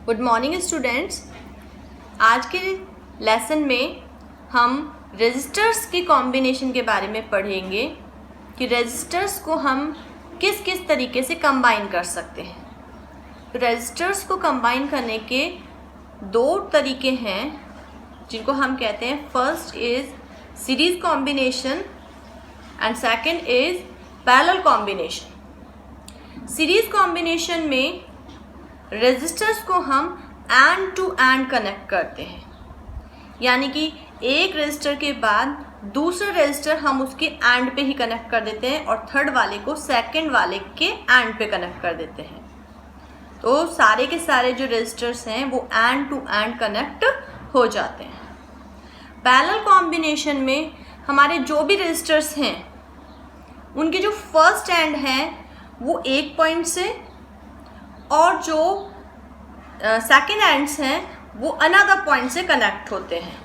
Good morning students. आज के lesson में हम रजिस्टर्स की कॉम्बिनेशन के बारे में पढ़ेंगे कि रजिस्टर्स को हम किस किस तरीके से कंबाइन कर सकते हैं। तो रजिस्टर्स को कंबाइन करने के दो तरीके हैं जिनको हम कहते हैं, first is series combination and second is parallel combination. Series combination में रजिस्टर्स को हम एंड टू एंड कनेक्ट करते हैं, यानी कि एक रजिस्टर के बाद दूसरा रजिस्टर हम उसके एंड पे ही कनेक्ट कर देते हैं और थर्ड वाले को सेकंड वाले के एंड पे कनेक्ट कर देते हैं। तो सारे के सारे जो रजिस्टर्स हैं वो एंड टू एंड कनेक्ट हो जाते हैं। पैरेलल कॉम्बिनेशन में हमारे जो भी रजिस्टर्स हैं उनके जो फर्स्ट एंड हैं वो एक पॉइंट से और जो सेकंड एंड्स हैं वो अनदर पॉइंट से कनेक्ट होते हैं।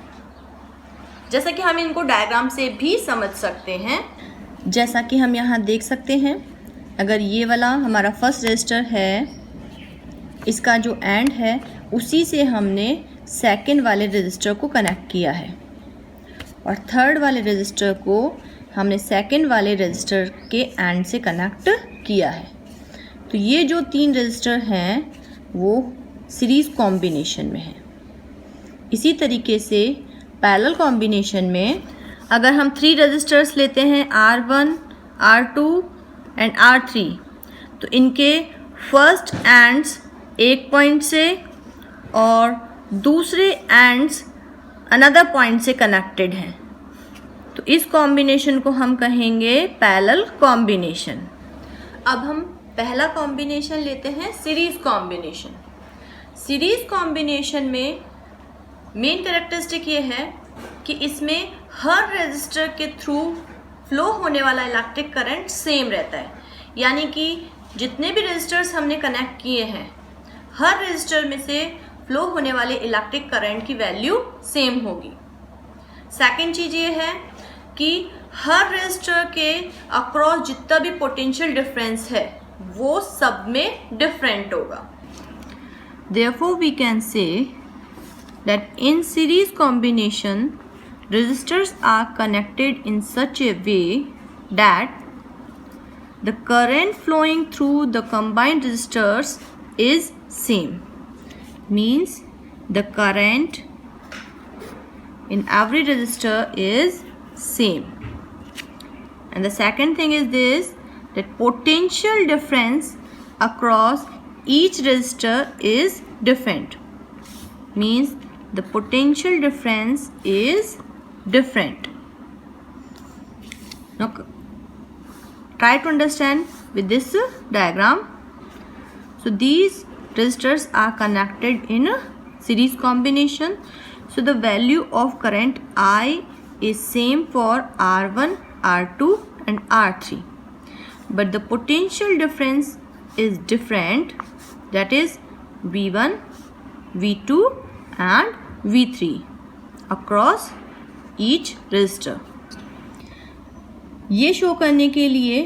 जैसा कि हम इनको डायग्राम से भी समझ सकते हैं, जैसा कि हम यहाँ देख सकते हैं। अगर ये वाला हमारा फर्स्ट रजिस्टर है, इसका जो एंड है उसी से हमने सेकंड वाले रजिस्टर को कनेक्ट किया है और थर्ड वाले रजिस्टर को हमने सेकंड वाले रजिस्टर के एंड से कनेक्ट किया है। तो ये जो तीन रजिस्टर हैं वो सीरीज कॉम्बिनेशन में है। इसी तरीके से पैरेलल कॉम्बिनेशन में अगर हम 3 रजिस्टर्स लेते हैं R1, R2 एंड R3, तो इनके फर्स्ट एंड्स एक पॉइंट से और दूसरे एंड्स अनदर पॉइंट से कनेक्टेड हैं। तो इस कॉम्बिनेशन को हम कहेंगे पैरेलल कॉम्बिनेशन। अब हम पहला कॉम्बिनेशन लेते हैं, सीरीज कॉम्बिनेशन। सीरीज कॉम्बिनेशन में मेन कैरेक्टरिस्टिक ये है कि इसमें हर रजिस्टर के थ्रू फ्लो होने वाला इलेक्ट्रिक करंट सेम रहता है, यानी कि जितने भी रजिस्टर्स हमने कनेक्ट किए हैं हर रजिस्टर में से फ्लो होने वाले इलेक्ट्रिक करंट की वैल्यू सेम होगी। सेकंड चीज़ ये है कि हर रजिस्टर के अक्रॉस जितना भी पोटेंशियल डिफरेंस है वो सब में डिफरेंट होगा। Therefore, we can say that in series combination, resistors are connected in such a way that the current flowing through the combined resistors is same. Means the current in every resistor is same. And the second thing is this, that potential difference across each resistor is different. Means the potential difference is different. Now try to understand with this diagram. So these resistors are connected in a series combination. So the value of current I is same for R1, R2 and R3. But the potential difference is different, that is V1, V2 and V3 across each resistor. ये show करने के लिए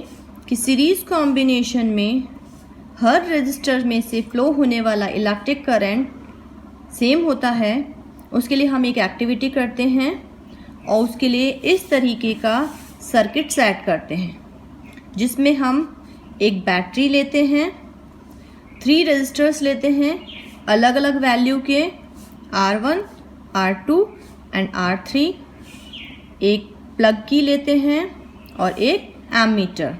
कि series combination में हर register में से flow होने वाला इलेक्ट्रिक करंट सेम होता है, उसके लिए हम एक एक्टिविटी करते हैं और उसके लिए इस तरीके का सर्किट सेट करते हैं जिसमें हम एक बैटरी लेते हैं, 3 रजिस्टर्स लेते हैं अलग अलग वैल्यू के R1, R2 एंड R3, एक प्लग की लेते हैं और एक एमीटर,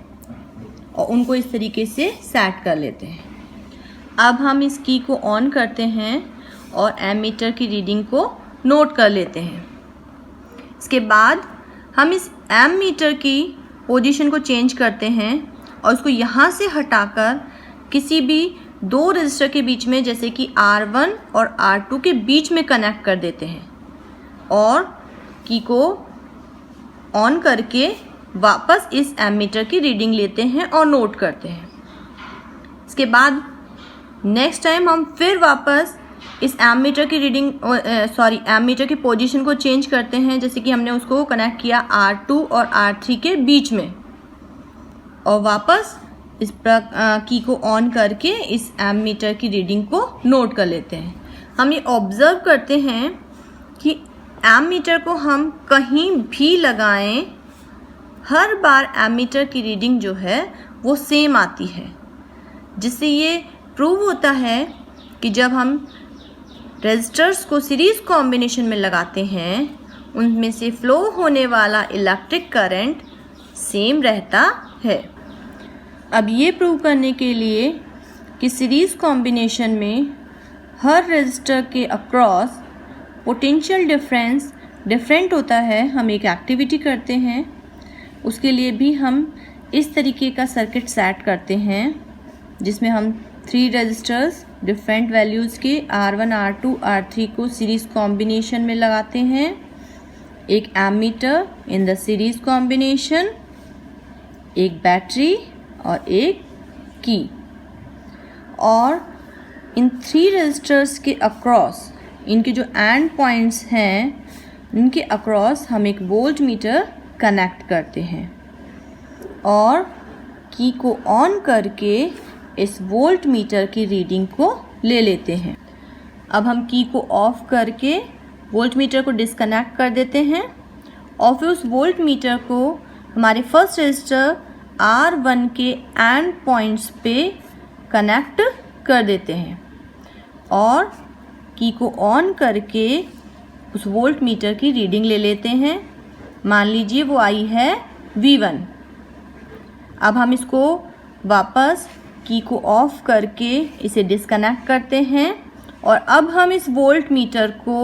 और उनको इस तरीके से सेट कर लेते हैं। अब हम इस की को ऑन करते हैं और एमीटर की रीडिंग को नोट कर लेते हैं। इसके बाद हम इस एमीटर की पोजीशन को चेंज करते हैं और उसको यहाँ से हटाकर किसी भी 2 रजिस्टर के बीच में, जैसे कि R1 और R2 के बीच में कनेक्ट कर देते हैं और की को ऑन करके वापस इस एमीटर की रीडिंग लेते हैं और नोट करते हैं। इसके बाद नेक्स्ट टाइम हम फिर वापस इस एमीटर की रीडिंग एमीटर की पोजीशन को चेंज करते हैं, जैसे कि हमने उसको कनेक्ट किया R2 और R3 के बीच में, और वापस इस की को ऑन करके इस एमीटर की रीडिंग को नोट कर लेते हैं। हम ये ऑब्ज़र्व करते हैं कि एमीटर को हम कहीं भी लगाएं, हर बार एमीटर की रीडिंग जो है वो सेम आती है, जिससे ये प्रूव होता है कि जब हम रेजिस्टर्स को सीरीज़ कॉम्बिनेशन में लगाते हैं उनमें से फ्लो होने वाला इलेक्ट्रिक करंट सेम रहता है। अब ये प्रूव करने के लिए कि सीरीज़ कॉम्बिनेशन में हर रेजिस्टर के अक्रॉस पोटेंशियल डिफरेंस डिफरेंट होता है, हम एक एक्टिविटी करते हैं। उसके लिए भी हम इस तरीके का सर्किट सेट करते हैं जिसमें हम 3 रेजिस्टर्स डिफरेंट वैल्यूज़ के R1, R2, R3 को सीरीज़ कॉम्बिनेशन में लगाते हैं, एक ammeter in the series combination, एक बैटरी और एक की। और इन 3 रेजिस्टर्स के अक्रॉस, इनके जो एंड पॉइंट्स हैं उनके अक्रॉस हम एक वोल्ट मीटर कनेक्ट करते हैं और की को ऑन करके इस वोल्ट मीटर की रीडिंग को ले लेते हैं। अब हम की को ऑफ करके वोल्ट मीटर को डिस्कनेक्ट कर देते हैं और फिर उस वोल्ट मीटर को हमारे फर्स्ट रजिस्टर R1 के एंड पॉइंट्स पे कनेक्ट कर देते हैं और की को ऑन करके उस वोल्ट मीटर की रीडिंग ले लेते हैं। मान लीजिए वो आई है V1। अब हम इसको वापस की को ऑफ करके इसे डिस्कनेक्ट करते हैं और अब हम इस वोल्ट मीटर को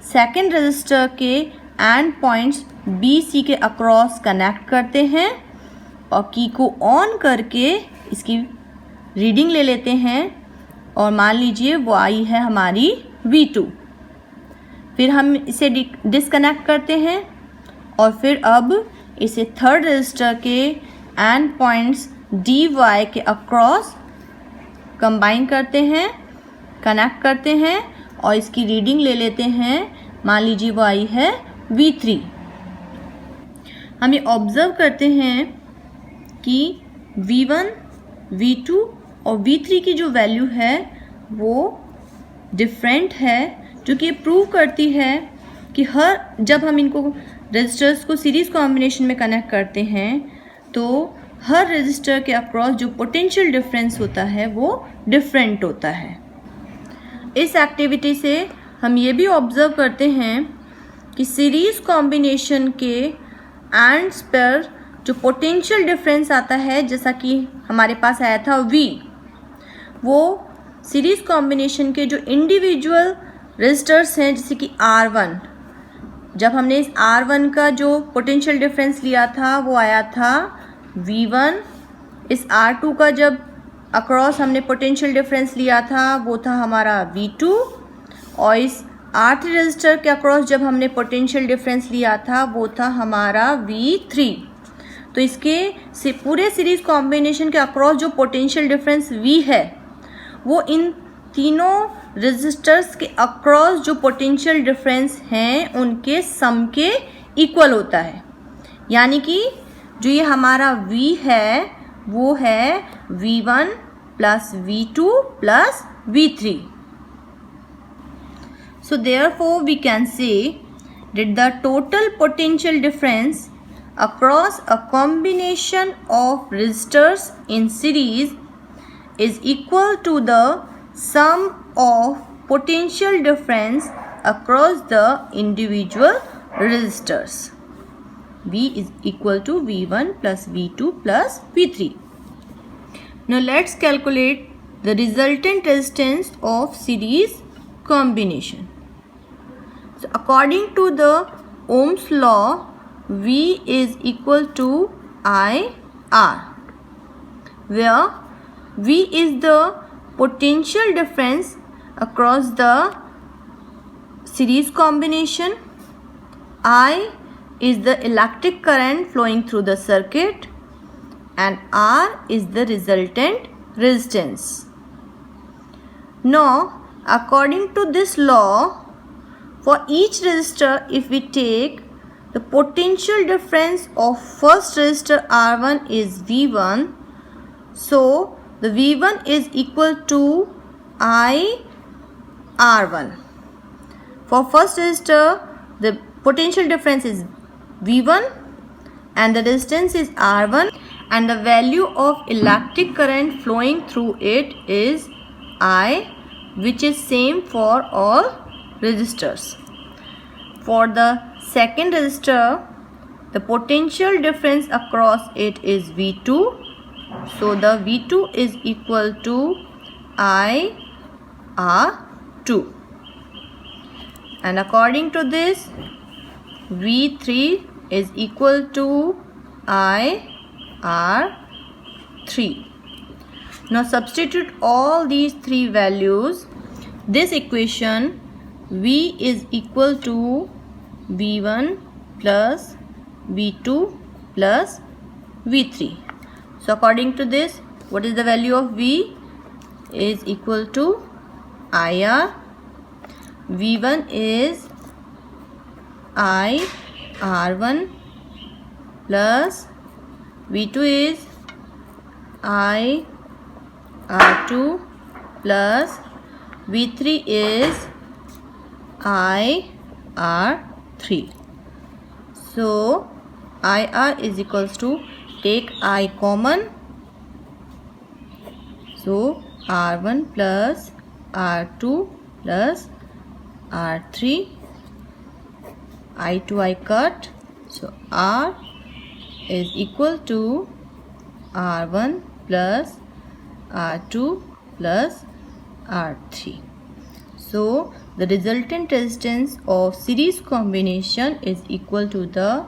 सेकंड रजिस्टर के एंड पॉइंट्स BC के अक्रॉस कनेक्ट करते हैं और की को ऑन करके इसकी रीडिंग ले लेते हैं और मान लीजिए वो आई है हमारी V2। फिर हम इसे डिस्कनेक्ट करते हैं और फिर अब इसे थर्ड रजिस्टर के एंड पॉइंट्स DY के अक्रॉस कंबाइन करते हैं, कनेक्ट करते हैं और इसकी रीडिंग ले लेते हैं। मान लीजिए वो आई है V3। हम ये ऑब्ज़र्व करते हैं कि V1, V2 और V3 की जो वैल्यू है वो डिफरेंट है, जो कि ये प्रूव करती है कि जब हम इनको रजिस्टर्स को सीरीज़ कॉम्बिनेशन में कनेक्ट करते हैं तो हर रजिस्टर के अक्रॉस जो पोटेंशियल डिफरेंस होता है वो डिफरेंट होता है। इस एक्टिविटी से हम ये भी ऑब्ज़र्व करते हैं कि सीरीज़ कॉम्बिनेशन के एंड्स पर जो पोटेंशियल डिफरेंस आता है, जैसा कि हमारे पास आया था V, वो सीरीज़ कॉम्बिनेशन के जो इंडिविजुअल रजिस्टर्स हैं जैसे कि R1, जब हमने इस R1 का जो पोटेंशियल डिफरेंस लिया था वो आया था V1। इस R2 का जब अक्रॉस हमने पोटेंशियल डिफरेंस लिया था वो था हमारा V2 और इस R3 रजिस्टर के अक्रॉस जब हमने पोटेंशियल डिफरेंस लिया था वो था हमारा V3। तो इसके से पूरे सीरीज़ कॉम्बिनेशन के अक्रॉस जो पोटेंशियल डिफरेंस V है वो इन तीनों रजिस्टर्स के अक्रॉस जो पोटेंशियल डिफरेंस हैं उनके सम के इक्वल होता है। यानी कि जो ये हमारा V है वो है V1 plus V2 plus V3। So therefore we can say that the total potential difference across a combination of resistors in series is equal to the sum of potential difference across the individual resistors. V is equal to V1 plus V2 plus V3. Now let's calculate the resultant resistance of series combination. So according to the Ohm's law, V is equal to IR, where V is the potential difference across the series combination, I is the electric current flowing through the circuit, and R is the resultant resistance. Now, according to this law, for each resistor, if we take the potential difference of first resistor R1 is V1, So the V1 is equal to IR1. For first resistor, the potential difference is V1 and the resistance is R1, and the value of electric current flowing through it is I, which is same for all resistors. For the second resistor, the potential difference across it is V2. So the V2 is equal to IR2. And according to this, V3 is equal to IR3. Now substitute all these three values. This equation, V is equal to V1 plus V2 plus V3. So according to this, what is the value of V? Is equal to IR. V1 is IR1 plus V2 is IR2 plus V3 is IR3. So IR is equals to, take I common, so R1 plus R2 plus R3, I to I cut, so R is equal to R1 plus R2 plus R3. So the resultant resistance of series combination is equal to the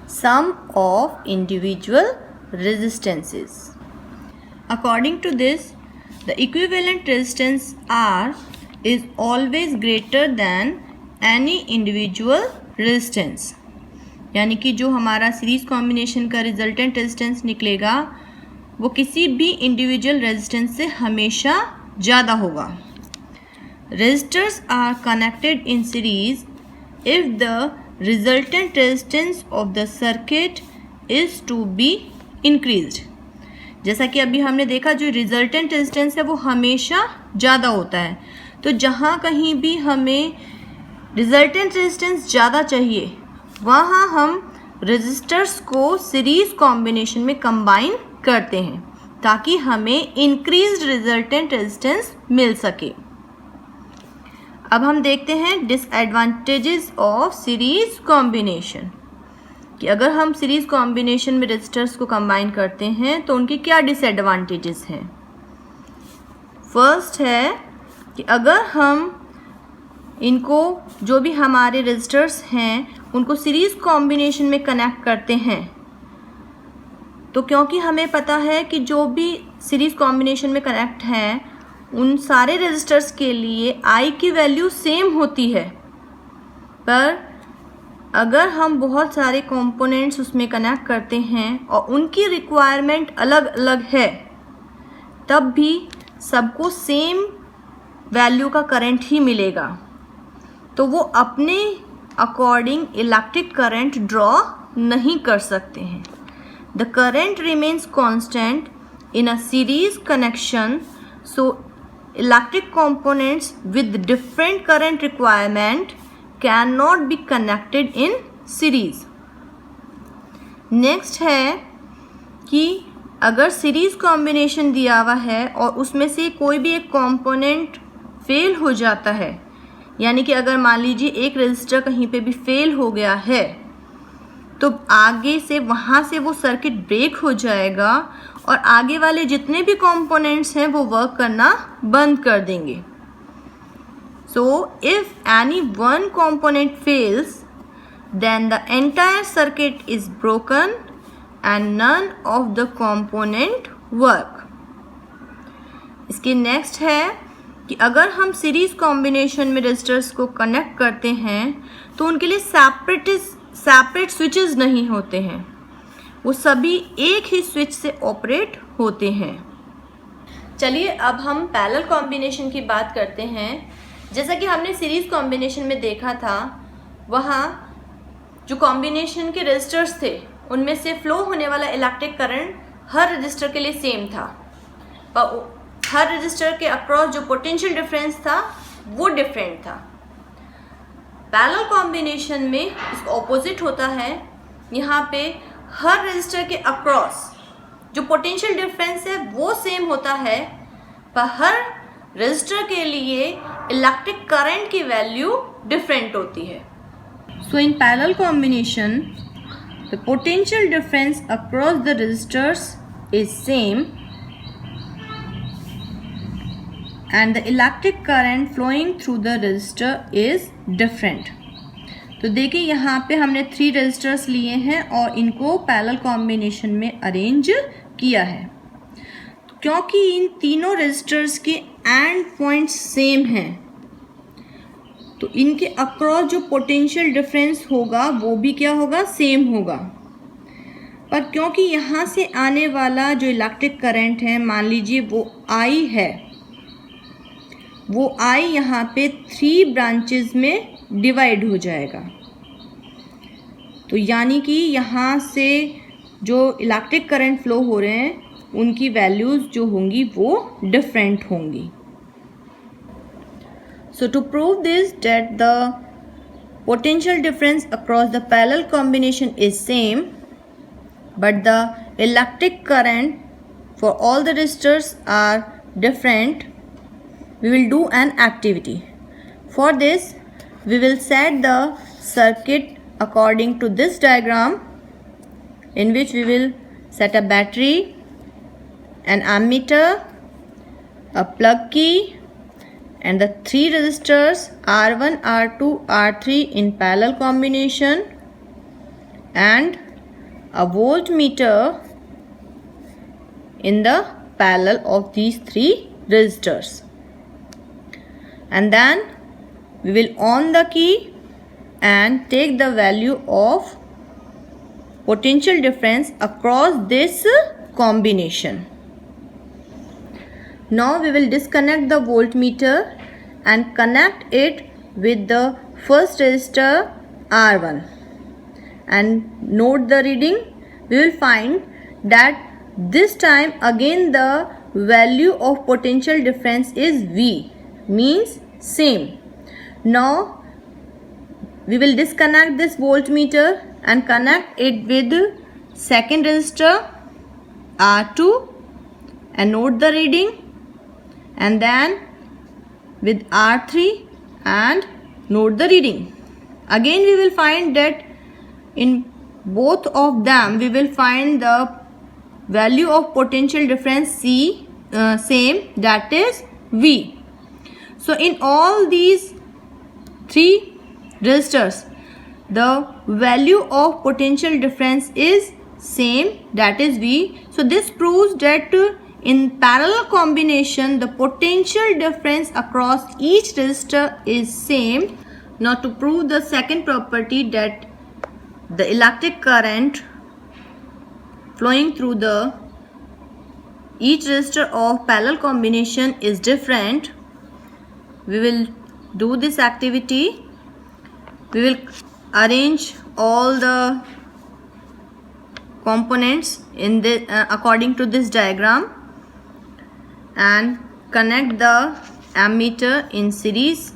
sum of individual resistances. According to this, the equivalent resistance R is always greater than any individual resistance. यानी कि जो हमारा series combination का resultant resistance निकलेगा वो किसी भी individual resistance से हमेशा ज़्यादा होगा. Resistors are connected in series if the resultant resistance of the circuit is to be increased. जैसा कि अभी हमने देखा, जो रिजल्टेंट रेजिस्टेंस है वो हमेशा ज़्यादा होता है. तो जहाँ कहीं भी हमें रिजल्टेंट रेजिस्टेंस ज़्यादा चाहिए वहाँ हम रेजिस्टर्स को सीरीज कॉम्बिनेशन में कंबाइन करते हैं ताकि हमें इंक्रीज्ड रिजल्टेंट रेजिस्टेंस मिल सके. अब हम देखते हैं डिसएडवांटेजेस ऑफ सीरीज कॉम्बिनेशन, कि अगर हम सीरीज कॉम्बिनेशन में रेजिस्टर्स को कंबाइन करते हैं तो उनके क्या डिसएडवांटेजेस हैं. फर्स्ट है कि अगर हम इनको, जो भी हमारे रेजिस्टर्स हैं, उनको सीरीज कॉम्बिनेशन में कनेक्ट करते हैं तो क्योंकि हमें पता है कि जो भी सीरीज कॉम्बिनेशन में कनेक्ट हैं उन सारे रेजिस्टर्स के लिए I की वैल्यू सेम होती है, पर अगर हम बहुत सारे कंपोनेंट्स उसमें कनेक्ट करते हैं और उनकी रिक्वायरमेंट अलग अलग है तब भी सबको सेम वैल्यू का करंट ही मिलेगा, तो वो अपने अकॉर्डिंग इलेक्ट्रिक करंट ड्रॉ नहीं कर सकते हैं. The current remains constant in a series connection, so electric components with different current requirement cannot be connected in series. Next है कि अगर सीरीज कॉम्बिनेशन दिया हुआ है और उसमें से कोई भी एक कंपोनेंट फेल हो जाता है, यानी कि अगर मान लीजिए एक रेजिस्टर कहीं पे भी फेल हो गया है तो आगे से वहाँ से वो सर्किट ब्रेक हो जाएगा और आगे वाले जितने भी कंपोनेंट्स हैं वो वर्क करना बंद कर देंगे. So if any one component fails then the entire circuit is broken and none of the component work. इसके नेक्स्ट है कि अगर हम सीरीज कॉम्बिनेशन में रेजिस्टर्स को कनेक्ट करते हैं तो उनके लिए सेपरेट स्विचेस नहीं होते हैं, वो सभी एक ही स्विच से ऑपरेट होते हैं. चलिए अब हम पैरेलल कॉम्बिनेशन की बात करते हैं. जैसा कि हमने सीरीज कॉम्बिनेशन में देखा था, वहाँ जो कॉम्बिनेशन के रेजिस्टर्स थे उनमें से फ्लो होने वाला इलेक्ट्रिक करंट हर रजिस्टर के लिए सेम था. पर हर रजिस्टर के अक्रॉस जो पोटेंशियल डिफरेंस था वो डिफरेंट था। पैरेलल कॉम्बिनेशन में इसको ऑपोजिट होता है। यहाँ पे हर रजिस्टर के अक्रॉस जो पोटेंशियल डिफरेंस है वो सेम होता है, पर हर रजिस्टर के लिए इलेक्ट्रिक करंट की वैल्यू डिफरेंट होती है। So in parallel combination the potential difference across the registers is same and the electric current flowing through the resistor is different। तो देखिए यहाँ पे हमने 3 रेजिस्टर्स लिए हैं और इनको पैरेलल कॉम्बिनेशन में अरेंज किया है। क्योंकि इन तीनों रेजिस्टर्स के एंड पॉइंट्स सेम हैं तो इनके अक्रॉस जो पोटेंशियल डिफरेंस होगा वो भी क्या होगा, सेम होगा। पर क्योंकि यहाँ से आने वाला जो इलेक्ट्रिक करंट है, मान लीजिए वो I है, वो I यहाँ पे 3 ब्रांचेस में डिवाइड हो जाएगा। तो यानी कि यहाँ से जो इलेक्ट्रिक करंट फ्लो हो रहे हैं उनकी वैल्यूज़ जो होंगी वो डिफरेंट होंगी। So to prove this that the potential difference across the parallel combination is same but the electric current for all the resistors are different, we will do an activity. For this we will set the circuit according to this diagram, in which we will set a battery, an ammeter, a plug key and the 3 resistors R1, R2, R3 in parallel combination and a voltmeter in the parallel of these 3 resistors. And then we will on the key and take the value of potential difference across this combination. Now we will disconnect the voltmeter and connect it with the first resistor R1 and note the reading. We will find that this time again the value of potential difference is V, means same. Now we will disconnect this voltmeter and connect it with second resistor R2 and note the reading, and then with R3 and note the reading. Again we will find that in both of them we will find the value of potential difference same, that is V. So in all these 3 resistors the value of potential difference is same, that is V. So this proves that in parallel combination the potential difference across each resistor is same. Now to prove the second property, that the electric current flowing through the each resistor of parallel combination is different, we will do this activity. We will arrange all the components in the according to this diagram and connect the ammeter in series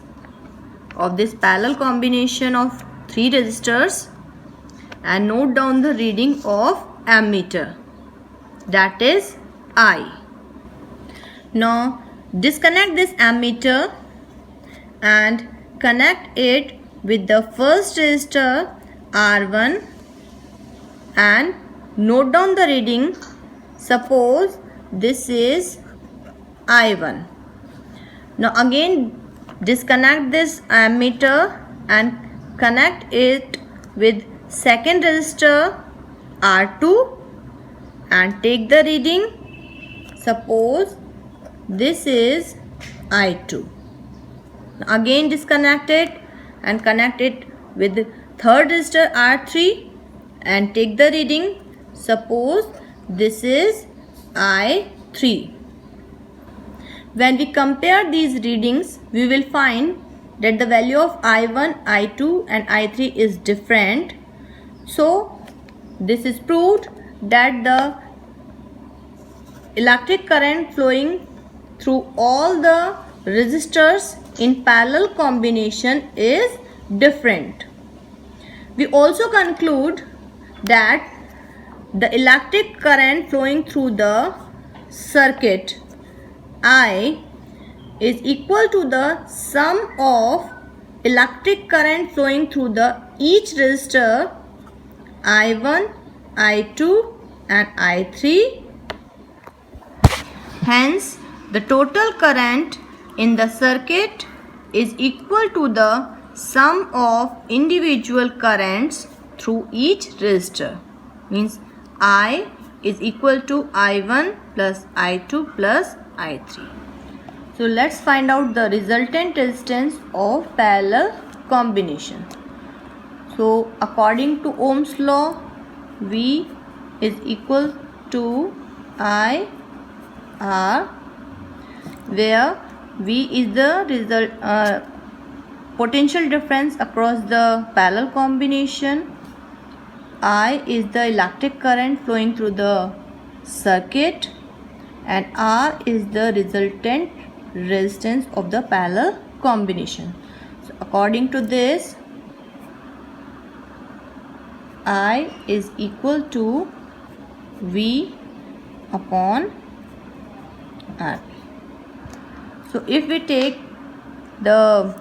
of this parallel combination of 3 resistors and note down the reading of ammeter, that is I. Now disconnect this ammeter and connect it with the first resistor R1 and note down the reading. Suppose this is I1. Now again disconnect this ammeter and connect it with second resistor R2 and take the reading. Suppose this is I2. Again disconnect it and connect it with third resistor R3 and take the reading. Suppose this is I3. When we compare these readings, we will find that the value of I1, I2 and I3 is different. So this is proved that the electric current flowing through all the resistors in parallel combination is different. We also conclude that the electric current flowing through the circuit I is equal to the sum of electric current flowing through the each resistor I1, I2 and I3. Hence, the total current in the circuit is equal to the sum of individual currents through each resistor. Means I is equal to I1 plus I2 plus I3. So let's find out the resultant resistance of parallel combination. So according to Ohm's law, V is equal to I R, where V is the potential difference across the parallel combination, I is the electric current flowing through the circuit, and R is the resultant resistance of the parallel combination. So according to this, I is equal to V upon R. So if we take the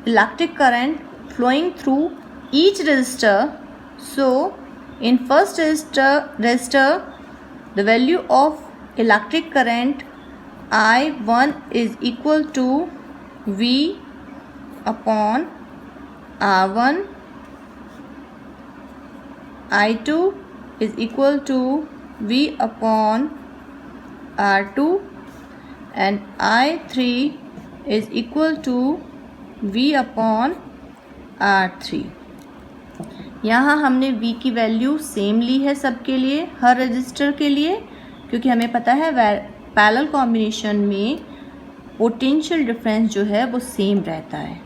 electric current flowing through each resistor, so in first resistor the value of electric current I1 is equal to V upon R1, I2 is equal to V upon R2 and I3 is equal to V upon R3. यहाँ हमने V की value same ली है सबके लिए, हर register के लिए, क्योंकि हमें पता है पैरेलल कॉम्बिनेशन में पोटेंशियल डिफरेंस जो है वो सेम रहता है.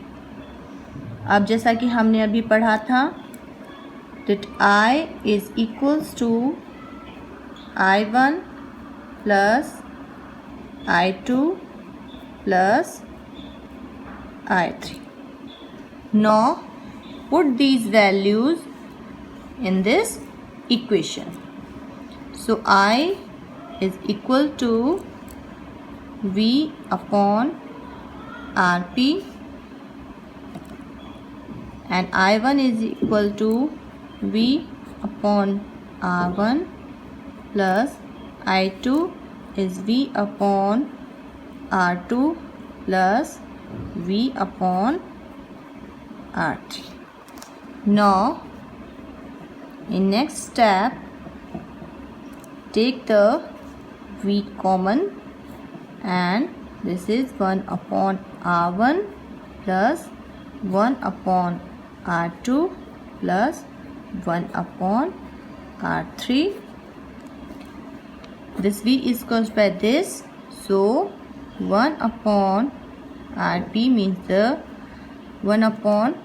अब जैसा कि हमने अभी पढ़ा था that I is equals to I1 plus I2 plus I3. Now put these values in this equation. So I is equal to V upon Rp and I1 is equal to V upon R1 plus I2 is V upon R2 plus V upon R3. Now in next step, take the V common and this is 1 upon R1 plus 1 upon R2 plus 1 upon R3. This V is caused by this, so 1 upon Rp means the 1 upon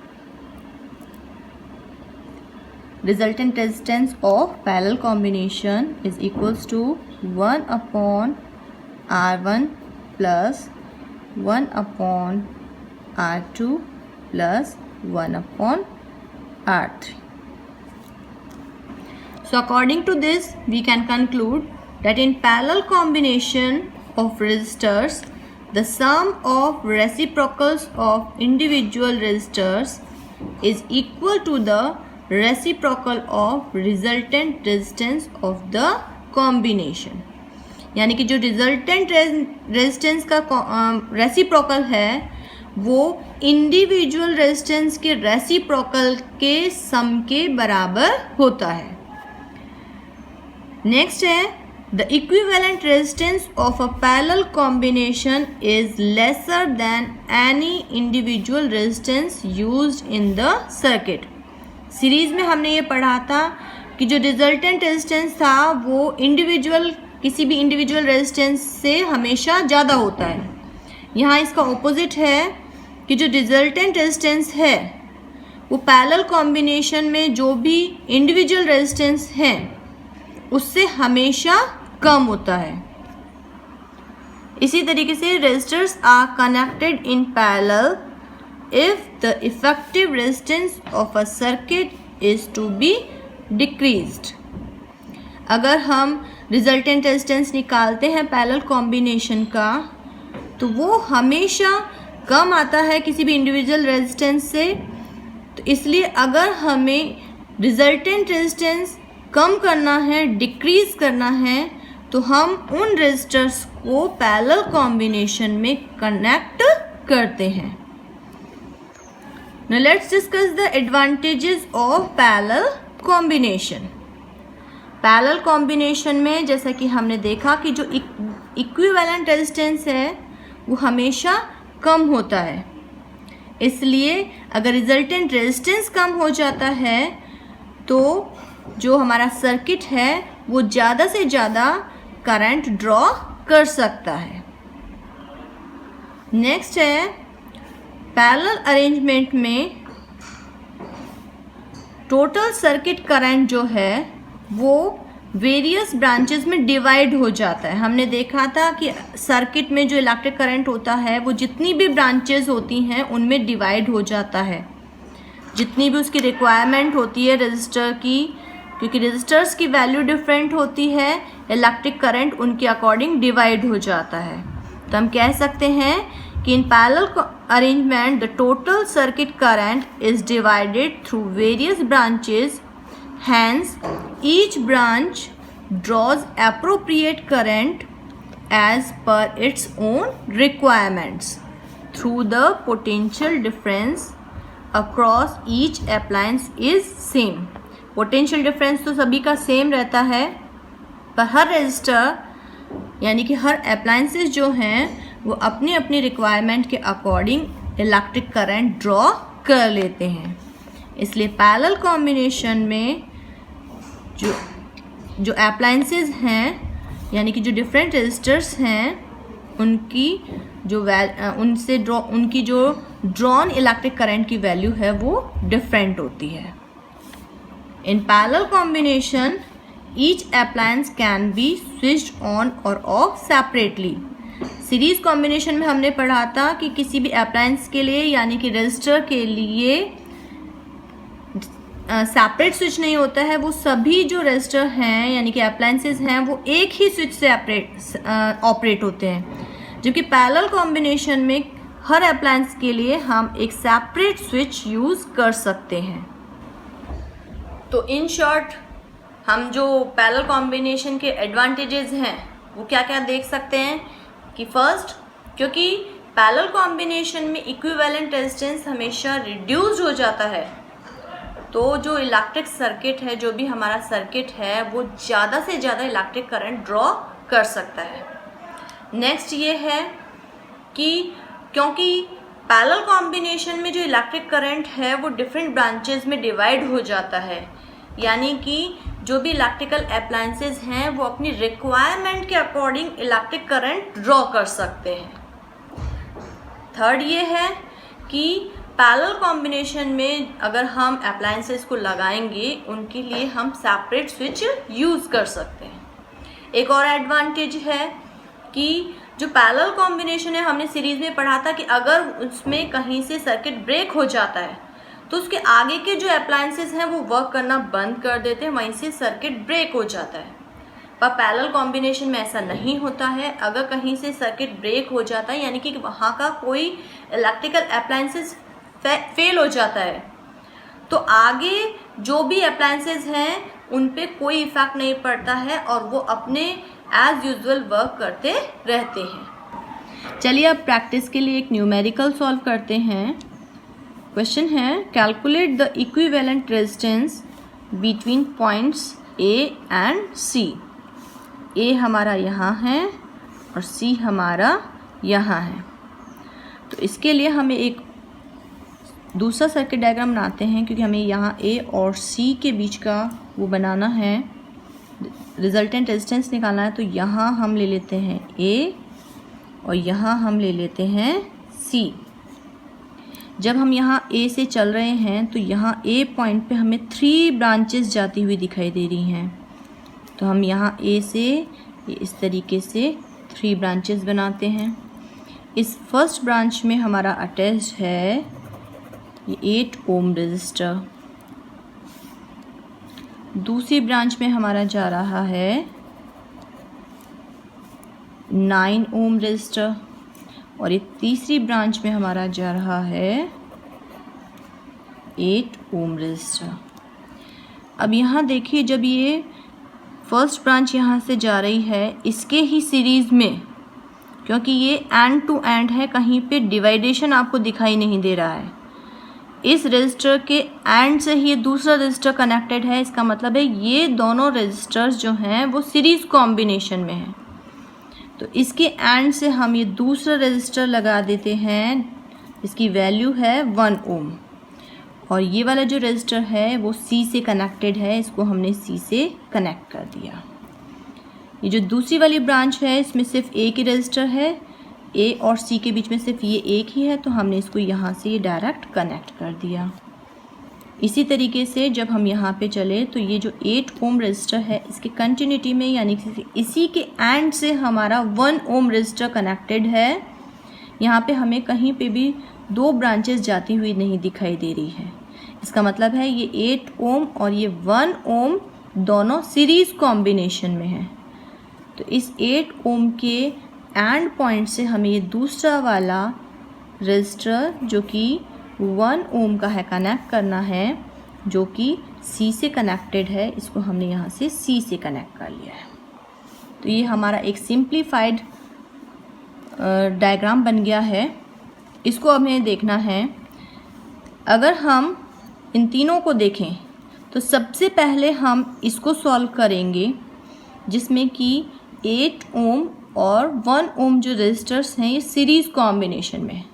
resultant resistance of parallel combination is equals to 1 upon R1 plus 1 upon R2 plus 1 upon R3. So according to this, we can conclude that in parallel combination of resistors, the sum of reciprocals of individual resistors is equal to the reciprocal of resultant resistance of the combination. यानी कि जो resultant resistance का reciprocal है वो individual resistance के reciprocal के सम के बराबर होता है. नेक्स्ट है the equivalent resistance of a parallel combination is lesser than any individual resistance used in the circuit. Series में हमने ये पढ़ा था कि जो रिजल्टेंट रेजिस्टेंस था वो किसी भी इंडिविजुअल रेजिस्टेंस से हमेशा ज़्यादा होता है. यहाँ इसका ऑपोजिट है कि जो रिजल्टेंट रेजिस्टेंस है वो पैरेलल कॉम्बिनेशन में जो भी इंडिविजुअल रेजिस्टेंस हैं उससे हमेशा कम होता है। इसी तरीके से resistors are connected in parallel if the effective resistance of a circuit is to be decreased. अगर हम रिजल्टेंट रेजिस्टेंस निकालते हैं पैरेलल कॉम्बिनेशन का तो वो हमेशा कम आता है किसी भी इंडिविजुअल रेजिस्टेंस से। तो इसलिए अगर हमें रिजल्टेंट रेजिस्टेंस कम करना है, डिक्रीज करना है, तो हम उन रेजिस्टर्स को पैरेलल कॉम्बिनेशन में कनेक्ट करते हैं। Now let's discuss the advantages of parallel combination. Parallel combination में जैसा कि हमने देखा कि जो इक्विवेलेंट रेजिस्टेंस है वो हमेशा कम होता है। इसलिए अगर रिजल्टेंट रेजिस्टेंस कम हो जाता है तो जो हमारा सर्किट है वो ज़्यादा से ज़्यादा करंट ड्रॉ कर सकता है। नेक्स्ट है पैरेलल अरेंजमेंट में टोटल सर्किट करंट जो है वो वेरियस ब्रांचेस में डिवाइड हो जाता है। हमने देखा था कि सर्किट में जो इलेक्ट्रिक करंट होता है वो जितनी भी ब्रांचेस होती हैं उनमें डिवाइड हो जाता है, जितनी भी उसकी रिक्वायरमेंट होती है रजिस्टर की, क्योंकि रजिस्टर्स की वैल्यू डिफरेंट होती है, इलेक्ट्रिक करंट उनके अकॉर्डिंग डिवाइड हो जाता है। तो हम कह सकते हैं कि in parallel arrangement the total circuit current is divided through various branches, hence each branch draws appropriate current as per its own requirements through the potential difference across each appliance is same. Potential difference तो सभी का same रहता है, पर हर register यानी कि हर appliances जो हैं वो अपनी अपनी रिक्वायरमेंट के अकॉर्डिंग इलेक्ट्रिक करंट ड्रॉ कर लेते हैं। इसलिए पैरेलल कॉम्बिनेशन में जो अप्लायंसेस हैं यानी कि जो डिफरेंट रजिस्टर्स हैं उनकी जो उनकी जो ड्रॉन इलेक्ट्रिक करंट की वैल्यू है वो डिफरेंट होती है। इन parallel combination each appliance can be switched on और ऑफ सेपरेटली। सीरीज कॉम्बिनेशन में हमने पढ़ा था कि किसी भी अप्लायंस के लिए यानी कि रजिस्टर के लिए सेपरेट स्विच नहीं होता है। वो सभी जो रजिस्टर हैं यानी कि अप्लायंसेस हैं वो एक ही स्विच से ऑपरेट होते हैं, जबकि पैरेलल कॉम्बिनेशन में हर अप्लायंस के लिए हम एक सेपरेट स्विच यूज़ कर सकते हैं। तो इन शॉर्ट हम जो पैरेलल कॉम्बिनेशन के एडवांटेजेस हैं वो क्या क्या देख सकते हैं कि फर्स्ट, क्योंकि पैरेलल कॉम्बिनेशन में इक्विवेलेंट रेजिस्टेंस हमेशा रिड्यूस्ड हो जाता है, तो जो इलेक्ट्रिक सर्किट है, जो भी हमारा सर्किट है, वो ज़्यादा से ज़्यादा इलेक्ट्रिक करंट ड्रॉ कर सकता है। नेक्स्ट ये है कि क्योंकि पैरेलल कॉम्बिनेशन में जो इलेक्ट्रिक करंट है वो डिफरेंट ब्रांचेस में डिवाइड हो जाता है, यानी कि जो भी इलेक्ट्रिकल अप्लायंसेस हैं वो अपनी रिक्वायरमेंट के अकॉर्डिंग इलेक्ट्रिक करंट ड्रॉ कर सकते हैं। थर्ड ये है कि पैरेलल कॉम्बिनेशन में अगर हम अप्लायंसेस को लगाएंगे उनके लिए हम सेपरेट स्विच यूज़ कर सकते हैं। एक और एडवांटेज है कि जो पैरेलल कॉम्बिनेशन है हमने सीरीज़ में पढ़ा था कि अगर उसमें कहीं से सर्किट ब्रेक हो जाता है तो उसके आगे के जो अप्लायंसेस हैं वो वर्क करना बंद कर देते हैं, वहीं से सर्किट ब्रेक हो जाता है। पर पैरेलल कॉम्बिनेशन में ऐसा नहीं होता है। अगर कहीं से सर्किट ब्रेक हो जाता है यानी कि वहाँ का कोई इलेक्ट्रिकल अप्लायंसेस फेल हो जाता है तो आगे जो भी अप्लायंसेस हैं उन पे कोई इफेक्ट नहीं पड़ता है और वो अपने एज यूजुअल वर्क करते रहते हैं। चलिए अब प्रैक्टिस के लिए एक न्यूमेरिकल सॉल्व करते हैं। क्वेश्चन है calculate the equivalent resistance between points A and C. A हमारा यहाँ है और सी हमारा यहाँ है। तो इसके लिए हमें एक दूसरा सर्किट डायग्राम बनाते हैं, क्योंकि हमें यहाँ ए और सी के बीच का वो बनाना है, रिजल्टेंट रेजिस्टेंस निकालना है। तो यहाँ हम ले लेते हैं ए और यहाँ हम ले लेते हैं सी। जब हम यहाँ ए से चल रहे हैं तो यहाँ ए पॉइंट पे हमें 3 ब्रांचेस जाती हुई दिखाई दे रही हैं। तो हम यहाँ ए से इस तरीके से 3 ब्रांचेस बनाते हैं। इस फर्स्ट ब्रांच में हमारा अटैच्ड है ये 8 ओम रजिस्टर। दूसरी ब्रांच में हमारा जा रहा है 9 ओम रजिस्टर और ये तीसरी ब्रांच में हमारा जा रहा है 8 ओम रजिस्टर। अब यहाँ देखिए, जब ये फर्स्ट ब्रांच यहाँ से जा रही है इसके ही सीरीज़ में, क्योंकि ये एंड टू एंड है, कहीं पे डिवाइडेशन आपको दिखाई नहीं दे रहा है। इस रजिस्टर के एंड से ही ये दूसरा रजिस्टर कनेक्टेड है। इसका मतलब है ये दोनों रजिस्टर्स जो हैं वो सीरीज़ कॉम्बिनेशन में हैं। तो इसके एंड से हम ये दूसरा रजिस्टर लगा देते हैं, इसकी वैल्यू है 1 ओम। और ये वाला जो रजिस्टर है वो C से कनेक्टेड है, इसको हमने C से कनेक्ट कर दिया। ये जो दूसरी वाली ब्रांच है इसमें सिर्फ एक ही रजिस्टर है, A और C के बीच में सिर्फ ये एक ही है, तो हमने इसको यहाँ से डायरेक्ट कनेक्ट कर दिया। इसी तरीके से जब हम यहाँ पे चले तो ये जो 8 ओम रजिस्टर है इसके कंटिन्यूटी में, यानी कि इसी के एंड से हमारा 1 ओम रजिस्टर कनेक्टेड है। यहाँ पे हमें कहीं पे भी 2 ब्रांचेस जाती हुई नहीं दिखाई दे रही है। इसका मतलब है ये 8 ओम और ये 1 ओम दोनों सीरीज़ कॉम्बिनेशन में है। तो इस 8 ओम के एंड पॉइंट से हमें ये दूसरा वाला रजिस्टर जो कि 1 ओम का है कनेक्ट करना है, जो कि C से कनेक्टेड है। इसको हमने यहाँ से C से कनेक्ट कर लिया है। तो ये हमारा एक सिंप्लीफाइड डायग्राम बन गया है। इसको हमें देखना है। अगर हम इन तीनों को देखें तो सबसे पहले हम इसको सॉल्व करेंगे, जिसमें कि 8 ओम और 1 ओम जो रजिस्टर्स हैं ये सीरीज़ कॉम्बिनेशन में है।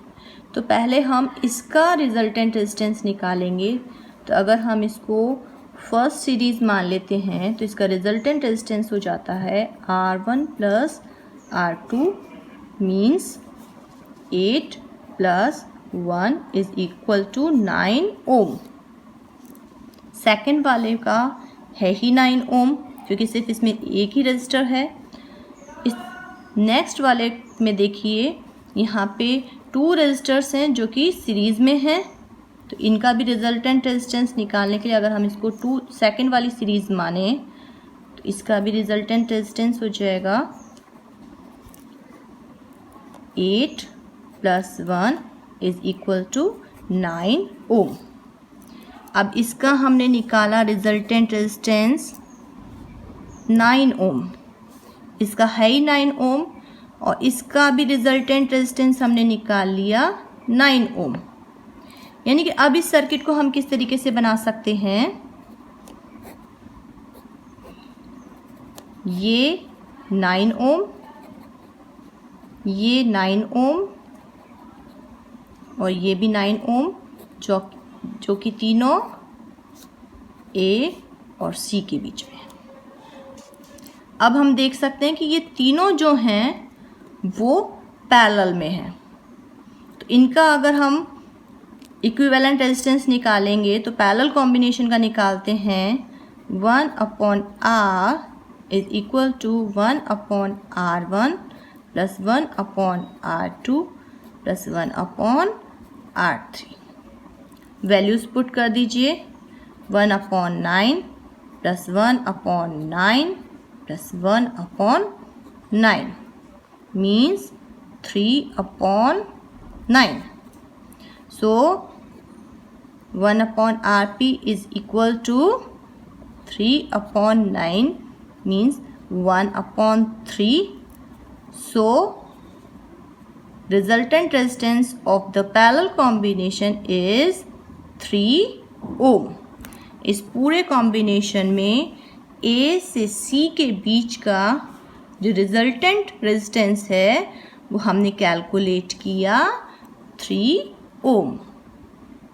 तो पहले हम इसका रिजल्टेंट रेजिस्टेंस निकालेंगे। तो अगर हम इसको फर्स्ट सीरीज़ मान लेते हैं तो इसका रिजल्टेंट रेजिस्टेंस हो जाता है R1 plus R2 means 8 plus 1 is equal to 9 ohm. Second वाले का है ही 9 ओम, क्योंकि सिर्फ इसमें एक ही रजिस्टर है। इस नेक्स्ट वाले में देखिए यहाँ पे 2 रजिस्टर्स हैं जो कि सीरीज़ में हैं, तो इनका भी रिजल्टेंट रेजिस्टेंस निकालने के लिए अगर हम इसको सेकेंड वाली सीरीज़ माने तो इसका भी रिजल्टेंट रेजिस्टेंस हो जाएगा 8 प्लस 1 इज इक्वल टू 9 ओम। अब इसका हमने निकाला रिजल्टेंट रेजिस्टेंस 9 ओम, इसका है ही 9 ओम और इसका भी रिजल्टेंट रेजिस्टेंस हमने निकाल लिया 9 ओम। यानी कि अब इस सर्किट को हम किस तरीके से बना सकते हैं, ये 9 ओम, ये 9 ओम और ये भी 9 ओम, जो कि तीनों A और C के बीच में है। अब हम देख सकते हैं कि ये तीनों जो हैं वो पैरेलल में हैं। तो इनका अगर हम इक्विवेलेंट रेजिस्टेंस निकालेंगे तो पैरेलल कॉम्बिनेशन का निकालते हैं 1/R is equal to 1/R1 plus 1/R2 plus 1/R3। Values put कर दीजिए 1/9 plus 1/9 plus 1/9 means 3/9। So 1/RP is equal to 3/9 means 1/3. So resultant resistance of the parallel combination is 3 ohm. इस पूरे combination में A से C के बीच का जो resultant resistance है वो हमने कैलकुलेट किया 3 ओम।